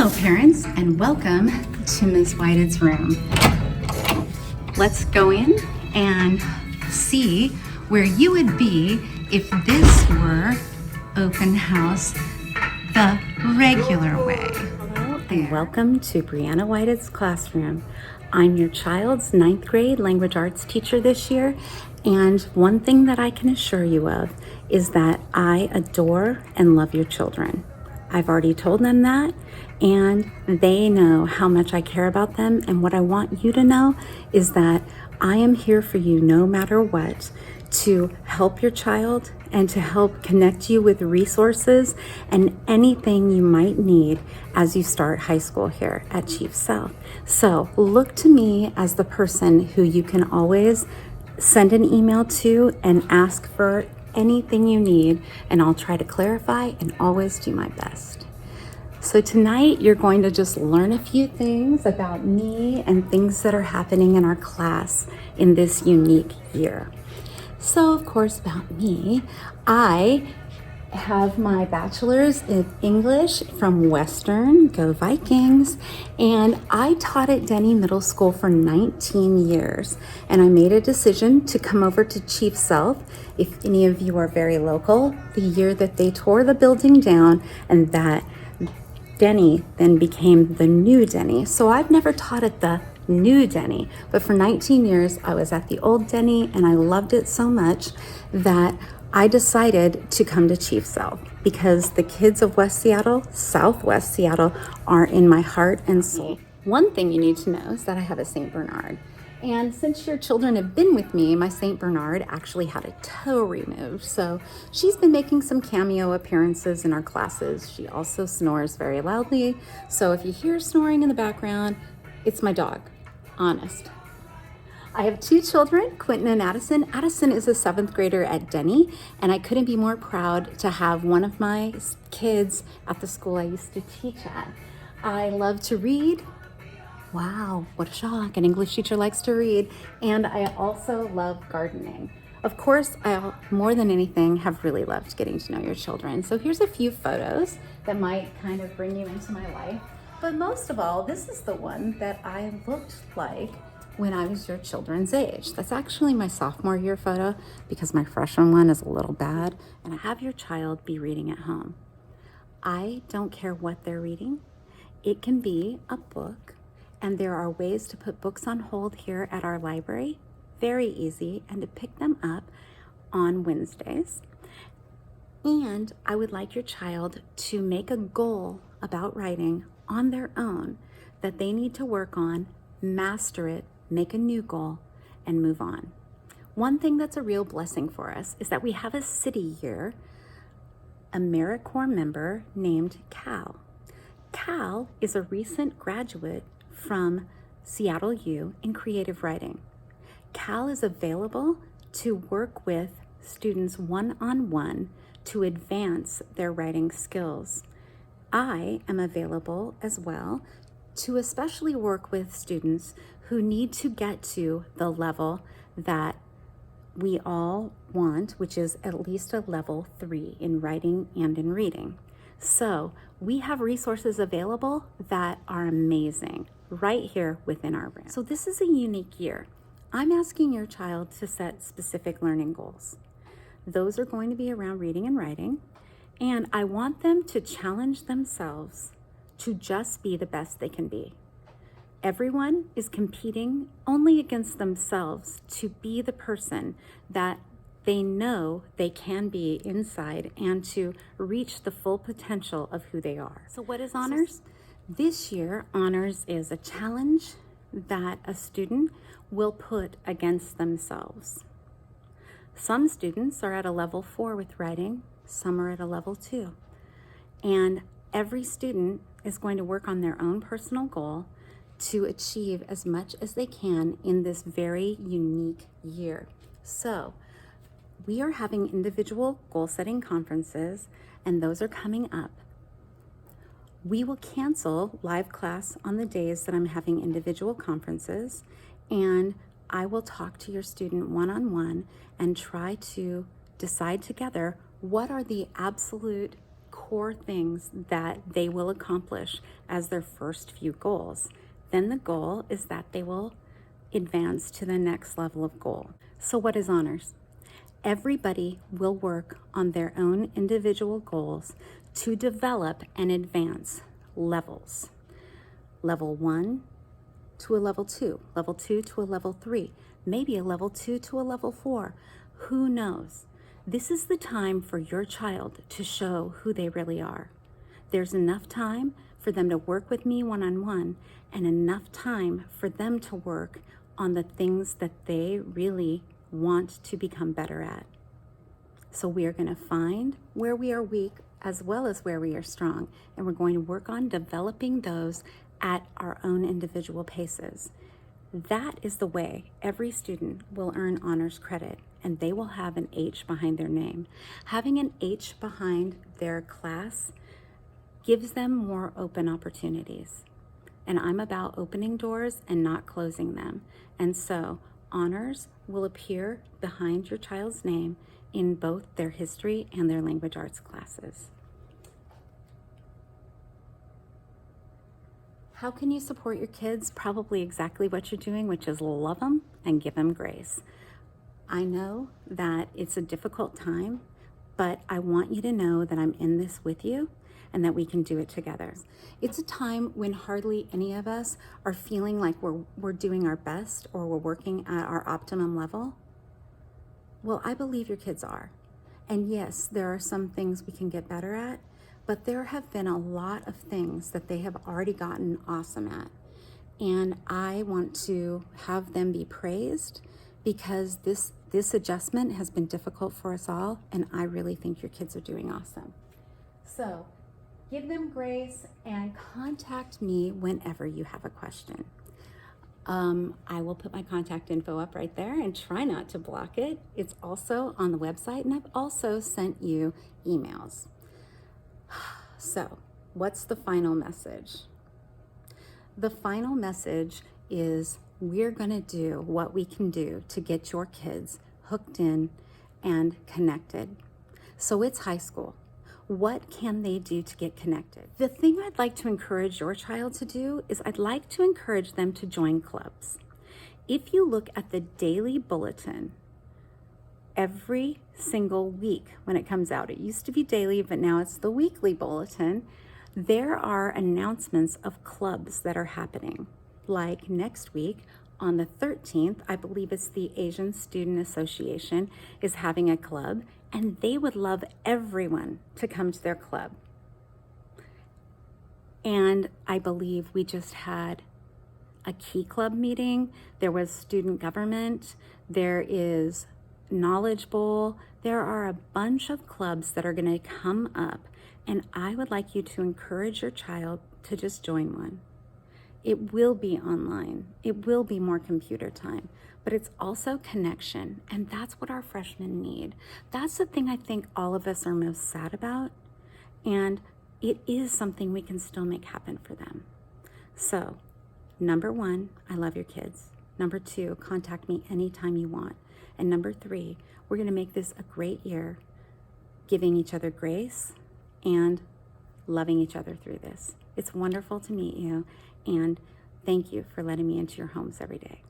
Hello parents, and welcome to Ms. Whitehead's room. Let's go in and see where you would be if this were open house the regular way. Hello and welcome to Brianna Whitehead's classroom. I'm your child's 9th grade language arts teacher this year, and one thing that I can assure you of is that I adore and love your children. I've already told them that, and they know how much I care about them, and what I want you to know is that I am here for you no matter what, to help your child and to help connect you with resources and anything you might need as you start high school here at Chief Sealth. So look to me as the person who you can always send an email to and ask for anything you need, and I'll try to clarify and always do my best. So tonight you're going to just learn a few things about me and things that are happening in our class in this unique year. So of course, about me, I have my bachelor's in English from Western, go Vikings, and I taught at Denny Middle School for 19 years, and I made a decision to come over to Chief Sealth, if any of you are very local, the year that they tore the building down and that Denny then became the new Denny. So I've never taught at the new Denny, but for 19 years I was at the old Denny, and I loved it so much that I decided to come to Chief Sealth because the kids of West Seattle, Southwest Seattle, are in my heart and soul. One thing you need to know is that I have a St. Bernard. And since your children have been with me, my St. Bernard actually had a toe removed. So she's been making some cameo appearances in our classes. She also snores very loudly. So if you hear snoring in the background, it's my dog, honest. I have two children, Quentin and Addison. Addison is a 7th grader at Denny, and I couldn't be more proud to have one of my kids at the school I used to teach at. I love to read. Wow, what a shock. An English teacher likes to read. And I also love gardening. Of course, I, more than anything, have really loved getting to know your children. So here's a few photos that might kind of bring you into my life. But most of all, this is the one that I looked like when I was your children's age. That's actually my sophomore year photo because my freshman one is a little bad, and I have your child be reading at home. I don't care what they're reading. It can be a book, and there are ways to put books on hold here at our library, very easy, and to pick them up on Wednesdays. And I would like your child to make a goal about writing on their own that they need to work on, master it, make a new goal, and move on. One thing that's a real blessing for us is that we have a city here, a AmeriCorps member named Cal. Cal is a recent graduate from Seattle U in creative writing. Cal is available to work with students one-on-one to advance their writing skills. I am available as well to especially work with students who need to get to the level that we all want, which is at least a level 3 in writing and in reading. So we have resources available that are amazing right here within our room. So this is a unique year. I'm asking your child to set specific learning goals. Those are going to be around reading and writing, and I want them to challenge themselves to just be the best they can be. Everyone is competing only against themselves to be the person that they know they can be inside and to reach the full potential of who they are. So what is honors? This year, honors is a challenge that a student will put against themselves. Some students are at a level 4 with writing, some are at a level 2. And every student is going to work on their own personal goal to achieve as much as they can in this very unique year. So we are having individual goal setting conferences, and those are coming up. We will cancel live class on the days that I'm having individual conferences, and I will talk to your student one-on-one and try to decide together what are the absolute core things that they will accomplish as their first few goals. Then the goal is that they will advance to the next level of goal. So what is honors? Everybody will work on their own individual goals to develop and advance levels. Level 1 to a level 2, level 2 to a level 3, maybe a level 2 to a level 4. Who knows? This is the time for your child to show who they really are. There's enough time for them to work with me one-on-one and enough time for them to work on the things that they really want to become better at. So we are going to find where we are weak as well as where we are strong, and we're going to work on developing those at our own individual paces. That is the way every student will earn honors credit, and they will have an H behind their name. Having an H behind their class gives them more open opportunities. And I'm about opening doors and not closing them. And so honors will appear behind your child's name in both their history and their language arts classes. How can you support your kids? Probably exactly what you're doing, which is love them and give them grace. I know that it's a difficult time, but I want you to know that I'm in this with you and that we can do it together. It's a time when hardly any of us are feeling like we're doing our best or we're working at our optimum level. Well, I believe your kids are. And yes, there are some things we can get better at, but there have been a lot of things that they have already gotten awesome at. And I want to have them be praised because this adjustment has been difficult for us all, and I really think your kids are doing awesome. So give them grace and contact me whenever you have a question. I will put my contact info up right there and try not to block it. It's also on the website, and I've also sent you emails. So, what's the final message? The final message is we're going to do what we can do to get your kids hooked in and connected. So it's high school. What can they do to get connected? The thing I'd like to encourage your child to do is I'd like to encourage them to join clubs. If you look at the daily bulletin, every single week when it comes out, it used to be daily, but now it's the weekly bulletin, there are announcements of clubs that are happening. Like next week, on the 13th, I believe it's the Asian Student Association is having a club, and they would love everyone to come to their club. And I believe we just had a Key Club meeting. There was student government. There is Knowledge Bowl. There are a bunch of clubs that are going to come up, and I would like you to encourage your child to just join one. It will be online. It will be more computer time, but it's also connection, and that's what our freshmen need. That's the thing I think all of us are most sad about, and it is something we can still make happen for them. So, number 1, I love your kids. Number 2, contact me anytime you want. And number 3, we're going to make this a great year, giving each other grace and loving each other through this. It's wonderful to meet you, and thank you for letting me into your homes every day.